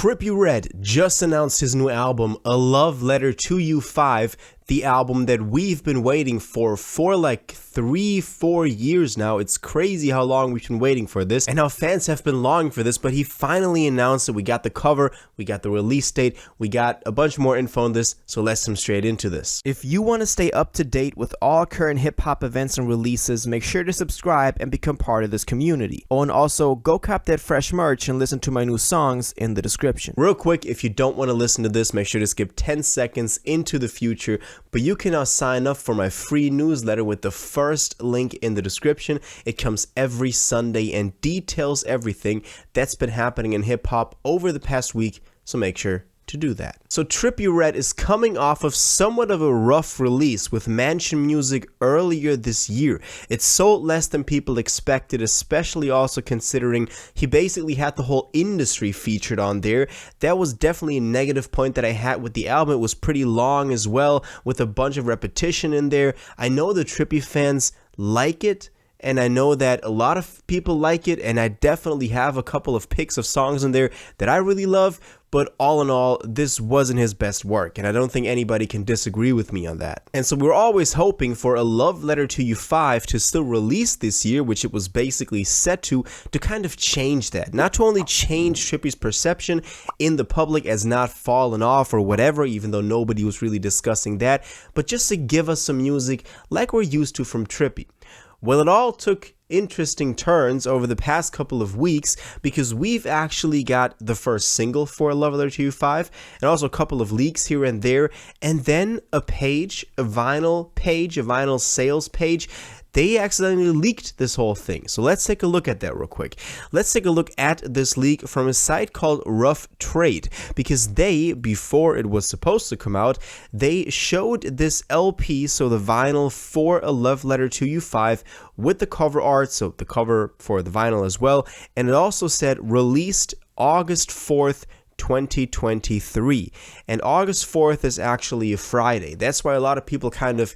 Trippie Redd just announced his new album, A Love Letter to You 5, the album that we've been waiting for like 3-4 years now. It's crazy how long we've been waiting for this and how fans have been longing for this, but he finally announced that we got the cover, we got the release date, we got a bunch more info on this, so let's jump straight into this. If you want to stay up to date with all current hip-hop events and releases, make sure to subscribe and become part of this community. Oh, and also go cop that fresh merch and listen to my new songs in the description. Real quick, if you don't want to listen to this, make sure to skip 10 seconds into the future, but you can now sign up for my free newsletter with the first link in the description. It comes every Sunday and details everything that's been happening in hip-hop over the past week, so make sure to do that. So Trippie Redd is coming off of somewhat of a rough release with Mansion Music earlier this year. It sold less than people expected, especially also considering he basically had the whole industry featured on there. That was definitely a negative point that I had with the album. It was pretty long as well, with a bunch of repetition in there. I know the Trippie fans like it, and I know that a lot of people like it, and I definitely have a couple of picks of songs in there that I really love, but all in all, this wasn't his best work, and I don't think anybody can disagree with me on that. And so we're always hoping for A Love Letter to You 5 to still release this year, which it was basically set to kind of change that. Not to only change Trippie's perception in the public as not fallen off or whatever, even though nobody was really discussing that, but just to give us some music like we're used to from Trippie. Well, it all took interesting turns over the past couple of weeks because we've actually got the first single for A Love Letter to You 5 and also a couple of leaks here and there, and then a vinyl sales page. They accidentally leaked this whole thing. So let's take a look at that real quick. Let's take a look at this leak from a site called Rough Trade, because they, before it was supposed to come out, they showed this LP, so the vinyl for A Love Letter to You 5 with the cover art, so the cover for the vinyl as well, and it also said released August 4th, 2023, and August 4th is actually a Friday. That's why a lot of people kind of,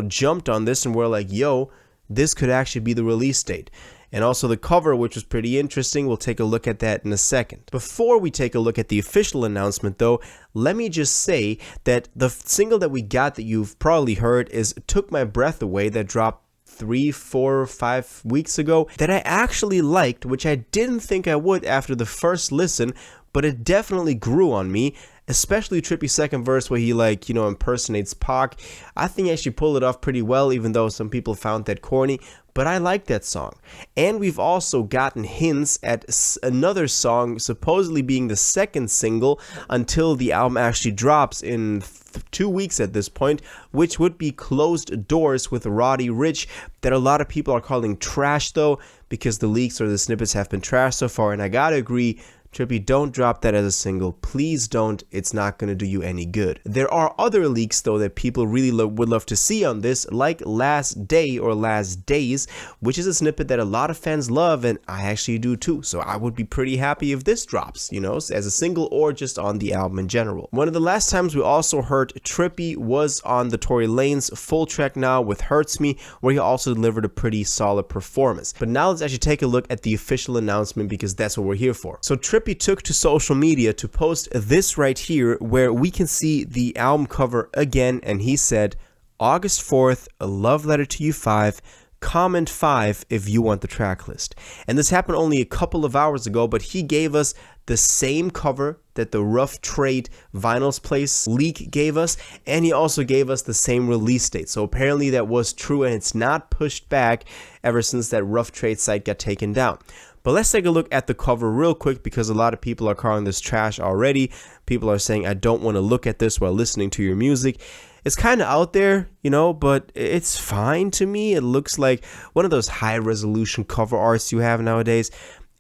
jumped on this and were like, yo, this could actually be the release date. And also the cover, which was pretty interesting. We'll take a look at that in a second. Before we take a look at the official announcement though, let me just say that the single that we got that you've probably heard is Took My Breath Away, that dropped 3, 4, 5 weeks ago, that I actually liked, which I didn't think I would after the first listen, but it definitely grew on me, especially Trippie's second verse where he impersonates Pac. I think he actually pulled it off pretty well, even though some people found that corny, but I like that song. And we've also gotten hints at another song supposedly being the second single until the album actually drops in 2 weeks at this point, which would be Closed Doors with Roddy Ricch, that a lot of people are calling trash though, because the leaks or the snippets have been trash so far, and I gotta agree, Trippie, don't drop that as a single. Please don't. It's not going to do you any good. There are other leaks, though, that people really would love to see on this, like Last Day or Last Days, which is a snippet that a lot of fans love, and I actually do too. So I would be pretty happy if this drops, as a single or just on the album in general. One of the last times we also heard Trippie was on the Tory Lanez full track now with Hurts Me, where he also delivered a pretty solid performance. But now let's actually take a look at the official announcement, because that's what we're here for. So Trippie took to social media to post this right here, where we can see the album cover again, and he said, August 4th, A Love Letter to You 5, comment 5 if you want the track list. And this happened only a couple of hours ago, but he gave us the same cover that the Rough Trade Vinyls Place leak gave us, and he also gave us the same release date. So apparently that was true, and it's not pushed back ever since that Rough Trade site got taken down. But let's take a look at the cover real quick, because a lot of people are calling this trash already. People are saying, I don't want to look at this while listening to your music. It's kind of out there, but it's fine to me. It looks like one of those high resolution cover arts you have nowadays.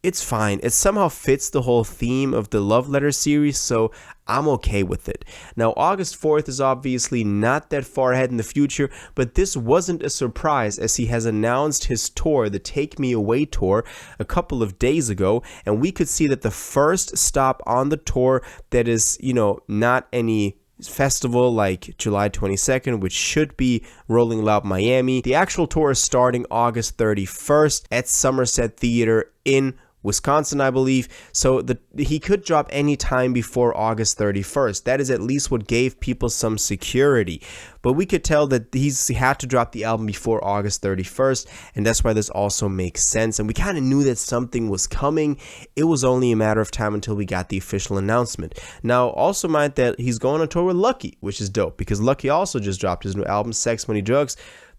It's fine. It somehow fits the whole theme of the Love Letter series, so I'm okay with it. Now, August 4th is obviously not that far ahead in the future, but this wasn't a surprise, as he has announced his tour, the Take Me Away tour, a couple of days ago, and we could see that the first stop on the tour that is, not any festival like July 22nd, which should be Rolling Loud Miami. The actual tour is starting August 31st at Somerset Theater in Wisconsin, I believe. So he could drop any time before August 31st. That is at least what gave people some security. But we could tell that he had to drop the album before August 31st, and that's why this also makes sense. And we kind of knew that something was coming. It was only a matter of time until we got the official announcement. Now, also mind that he's going on tour with Lucky, which is dope, because Lucky also just dropped his new album, Sex, Money, Drugs.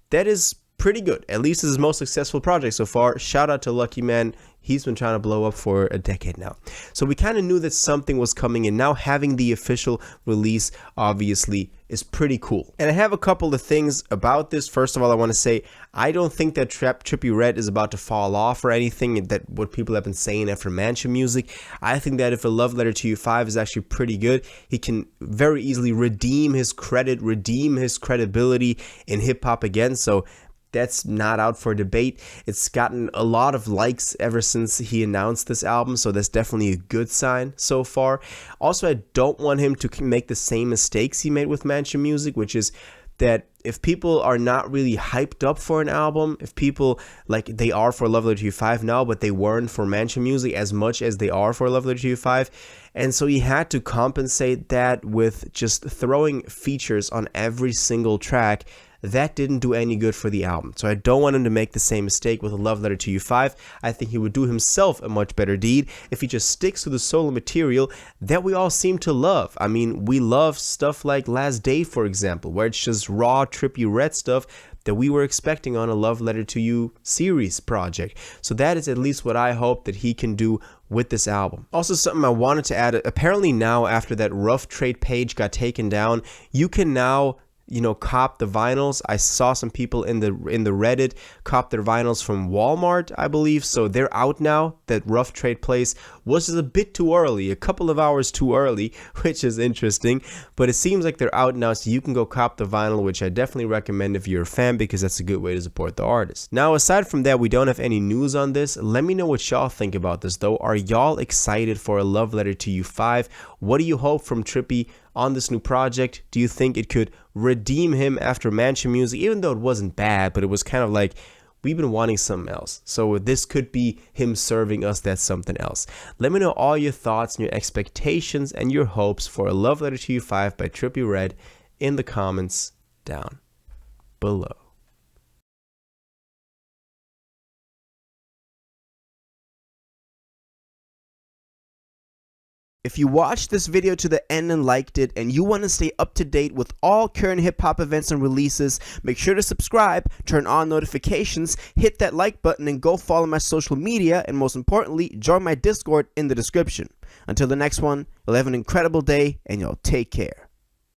That is pretty good. At least it's his most successful project so far. Shout out to Lucky, man. He's been trying to blow up for a decade now. So we kind of knew that something was coming, and now having the official release obviously is pretty cool. And I have a couple of things about this. First of all, I want to say I don't think that Trippie Redd is about to fall off or anything, that what people have been saying after Mansion Music. I think that if A Love Letter to You 5 is actually pretty good, he can very easily redeem his credit, redeem his credibility in hip-hop again. So that's not out for debate. It's gotten a lot of likes ever since he announced this album, so that's definitely a good sign so far. Also, I don't want him to make the same mistakes he made with Mansion Music, which is that if people are not really hyped up for an album, if people, like they are for Love Letter to You 5 now, but they weren't for Mansion Music as much as they are for Love Letter to You 5, and so he had to compensate that with just throwing features on every single track. That didn't do any good for the album. So I don't want him to make the same mistake with A Love Letter to You 5. I think he would do himself a much better deed if he just sticks to the solo material that we all seem to love. I mean, we love stuff like Last Day, for example, where it's just raw Trippie Redd stuff that we were expecting on a Love Letter to You series project. So that is at least what I hope that he can do with this album. Also, something I wanted to add, apparently now after that Rough Trade page got taken down, you can now cop the vinyls. I saw some people in the Reddit cop their vinyls from Walmart, I believe. So they're out now. That Rough Trade place was just a bit too early, a couple of hours too early, which is interesting. But it seems like they're out now, so you can go cop the vinyl, which I definitely recommend if you're a fan, because that's a good way to support the artist. Now, aside from that, we don't have any news on this. Let me know what y'all think about this, though. Are y'all excited for A Love Letter to You 5? What do you hope from Trippie on this new project? Do you think it could redeem him after Mansion Music, even though it wasn't bad, but it was kind of like, we've been wanting something else. So this could be him serving us that something else. Let me know all your thoughts and your expectations and your hopes for A Love Letter to You 5 by Trippie Redd in the comments down below. If you watched this video to the end and liked it, and you want to stay up to date with all current hip-hop events and releases, make sure to subscribe, turn on notifications, hit that like button, and go follow my social media, and most importantly, join my Discord in the description. Until the next one, you'll have an incredible day, and you'll take care.